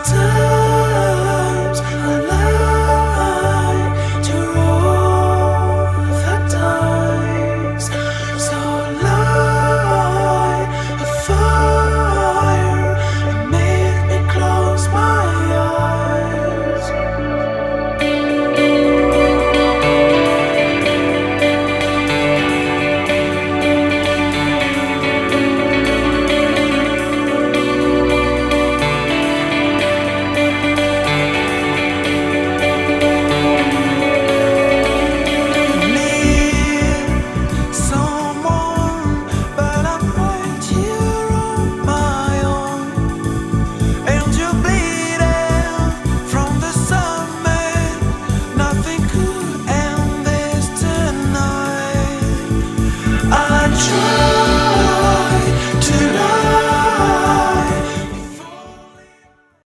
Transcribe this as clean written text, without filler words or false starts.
Sometimes I like to roll the dice, so light a fire and make me close my eyes. Try